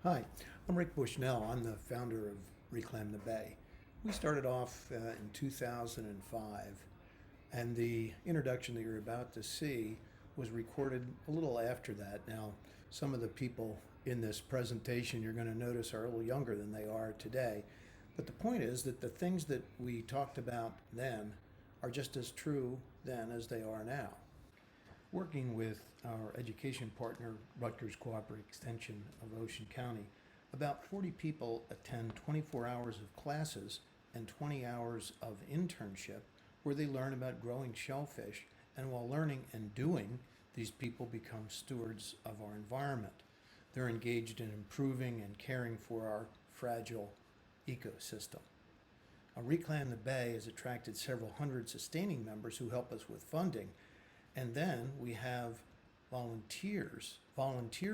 Hi, I'm Rick Bushnell. I'm the founder of ReClam The Bay. We started off in 2005, and the introduction that you're about to see was recorded a little after that. Now, some of the people in this presentation you're going to notice are a little younger than they are today. But the point is that the things that we talked about then are just as true then as they are now. Working with our education partner, Rutgers Cooperative Extension of Ocean County, about 40 people attend 24 hours of classes and 20 hours of internship where they learn about growing shellfish, and while learning and doing, these people become stewards of our environment. They're engaged in improving and caring for our fragile ecosystem. ReClam the Bay has attracted several hundred sustaining members who help us with funding. And then we have volunteer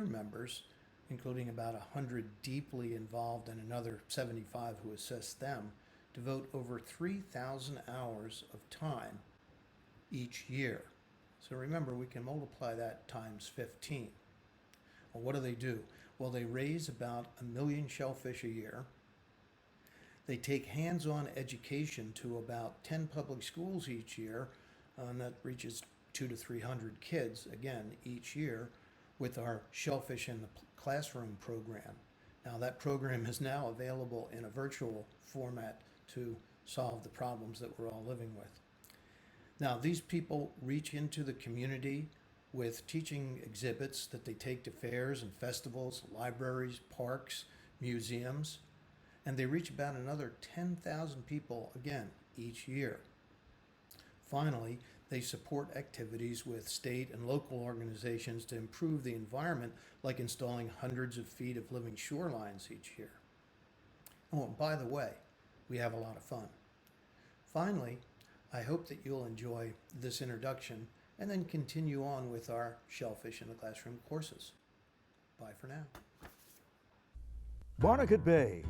members, including about 100 deeply involved and another 75 who assist them, devote over 3,000 hours of time each year. So remember, we can multiply that times 15. Well, what do? Well, they raise about 1 million shellfish a year. They take hands-on education to about 10 public schools each year, and that reaches 200 to 300 kids, again, each year, with our Shellfish in the Classroom program. Now, that program is now available in a virtual format to solve the problems that we're all living with. Now, these people reach into the community with teaching exhibits that they take to fairs and festivals, libraries, parks, museums, and they reach about another 10,000 people, again, each year. Finally, they support activities with state and local organizations to improve the environment, like installing hundreds of feet of living shorelines each year. Oh, and by the way, we have a lot of fun. Finally, I hope that you'll enjoy this introduction and then continue on with our Shellfish in the Classroom courses. Bye for now. Barnegat Bay.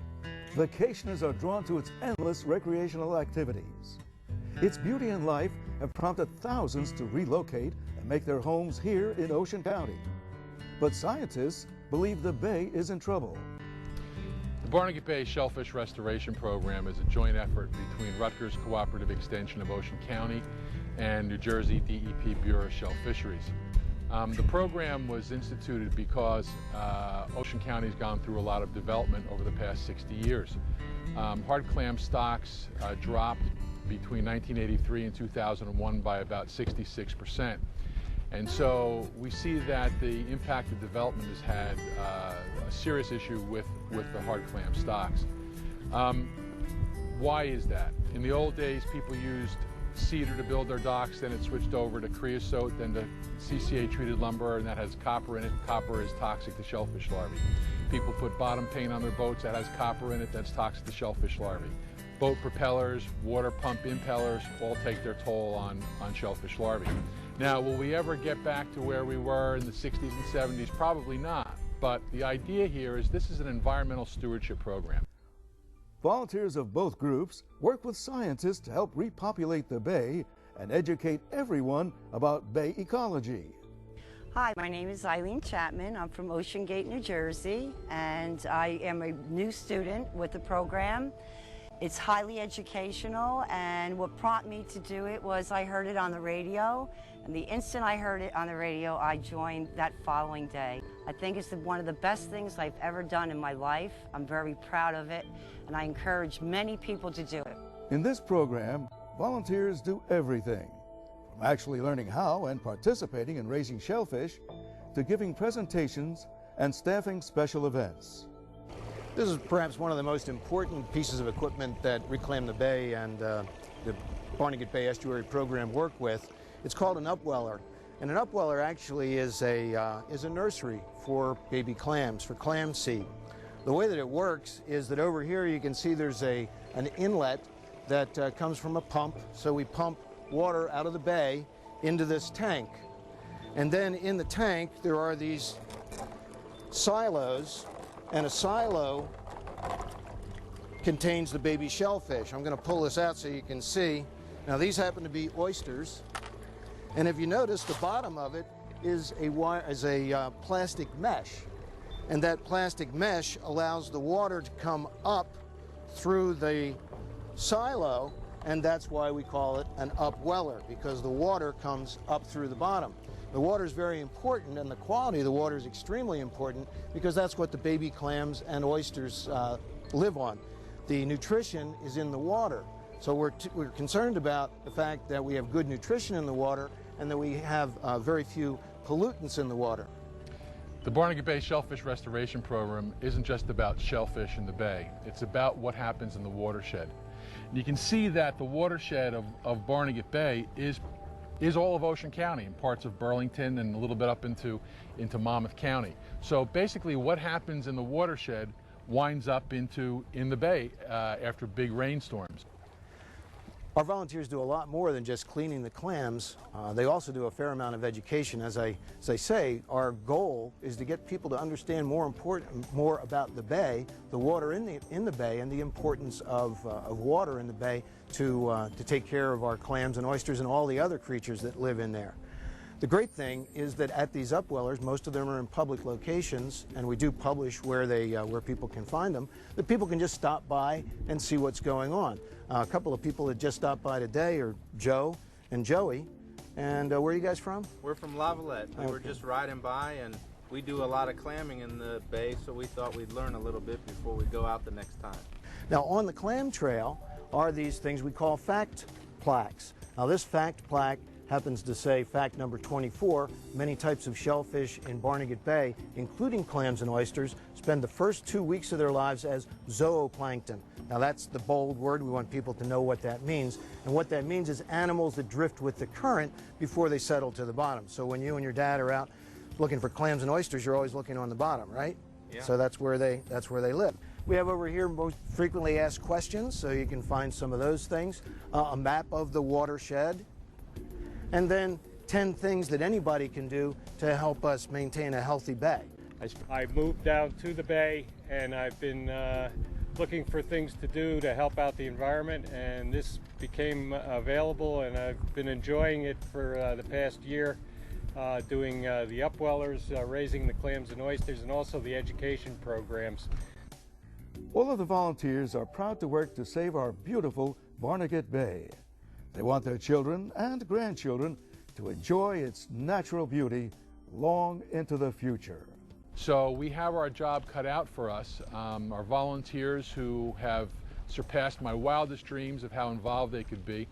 Vacationers are drawn to its endless recreational activities. Its beauty and life have prompted thousands to relocate and make their homes here in Ocean County. But scientists believe the bay is in trouble. The Barnegat Bay Shellfish Restoration Program is a joint effort between Rutgers Cooperative Extension of Ocean County and New Jersey DEP Bureau of Shell Fisheries. The program was instituted because Ocean County has gone through a lot of development over the past 60 years. Hard clam stocks dropped between 1983 and 2001 by about 66%. And so we see that the impact of development has had a serious issue with the hard clam stocks. Why is that? In the old days, people used cedar to build their docks, then it switched over to creosote, then to CCA treated lumber, and that has copper in it. Copper is toxic to shellfish larvae. People put bottom paint on their boats that has copper in it, that's toxic to shellfish larvae. Boat propellers, water pump impellers all take their toll on shellfish larvae. Now, will we ever get back to where we were in the 60s and 70s? Probably not. But the idea here is this is an environmental stewardship program. Volunteers of both groups work with scientists to help repopulate the bay and educate everyone about bay ecology. Hi, my name is Eileen Chapman. I'm from Ocean Gate, New Jersey, and I am a new student with the program. It's highly educational, and what prompted me to do it was I heard it on the radio, and the instant I heard it on the radio, I joined that following day. I think it's one of the best things I've ever done in my life. I'm very proud of it, and I encourage many people to do it. In this program, volunteers do everything, from actually learning how and participating in raising shellfish, to giving presentations and staffing special events. This is perhaps one of the most important pieces of equipment that ReClam the Bay and the Barnegat Bay Estuary program work with. It's called an Upweller, and an Upweller actually is a nursery for baby clams, for clam seed. The way that it works is that over here you can see there's an inlet that comes from a pump, so we pump water out of the bay into this tank. And then in the tank there are these silos, and a silo contains the baby shellfish. I'm going to pull this out so you can see. Now these happen to be oysters, and if you notice, the bottom of it is a plastic mesh. And that plastic mesh allows the water to come up through the silo, and that's why we call it an upweller, because the water comes up through the bottom. The water is very important, and the quality of the water is extremely important, because that's what the baby clams and oysters live on. The nutrition is in the water. So we're concerned about the fact that we have good nutrition in the water and that we have very few pollutants in the water. The Barnegat Bay Shellfish Restoration Program isn't just about shellfish in the bay. It's about what happens in the watershed. And you can see that the watershed of Barnegat Bay is all of Ocean County and parts of Burlington and a little bit up into Monmouth County. So basically what happens in the watershed winds up in the bay after big rainstorms. Our volunteers do a lot more than just cleaning the clams. They also do a fair amount of education. As I say, our goal is to get people to understand more about the bay, the water in the bay, and the importance of water in the bay to take care of our clams and oysters and all the other creatures that live in there. The great thing is that at these upwellers, most of them are in public locations, and we do publish where people can find them, that people can just stop by and see what's going on. A couple of people that just stopped by today are Joe and Joey. And where are you guys from? We're from Lavalette. We were just riding by, and we do a lot of clamming in the bay, so we thought we'd learn a little bit before we go out the next time. Now, on the clam trail are these things we call fact plaques. Now, this fact plaque happens to say fact number 24, many types of shellfish in Barnegat Bay, including clams and oysters, spend the first 2 weeks of their lives as zooplankton. Now that's the bold word. We want people to know what that means. And what that means is animals that drift with the current before they settle to the bottom. So when you and your dad are out looking for clams and oysters, you're always looking on the bottom, right? Yeah. So that's where they live. We have over here most frequently asked questions, so you can find some of those things. A map of the watershed, and then 10 things that anybody can do to help us maintain a healthy bay. I moved down to the bay, and I've been looking for things to do to help out the environment, and this became available, and I've been enjoying it for the past year, doing the upwellers, raising the clams and oysters, and also the education programs. All of the volunteers are proud to work to save our beautiful Barnegat Bay. They want their children and grandchildren to enjoy its natural beauty long into the future. So we have our job cut out for us. Our volunteers, who have surpassed my wildest dreams of how involved they could be,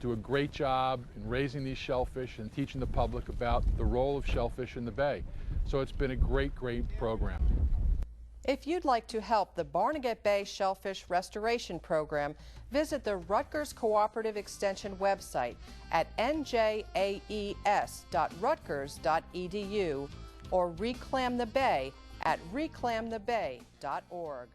do a great job in raising these shellfish and teaching the public about the role of shellfish in the bay. So it's been a great, great program. If you'd like to help the Barnegat Bay Shellfish Restoration Program, visit the Rutgers Cooperative Extension website at njaes.rutgers.edu or ReClam The Bay at reclamthebay.org.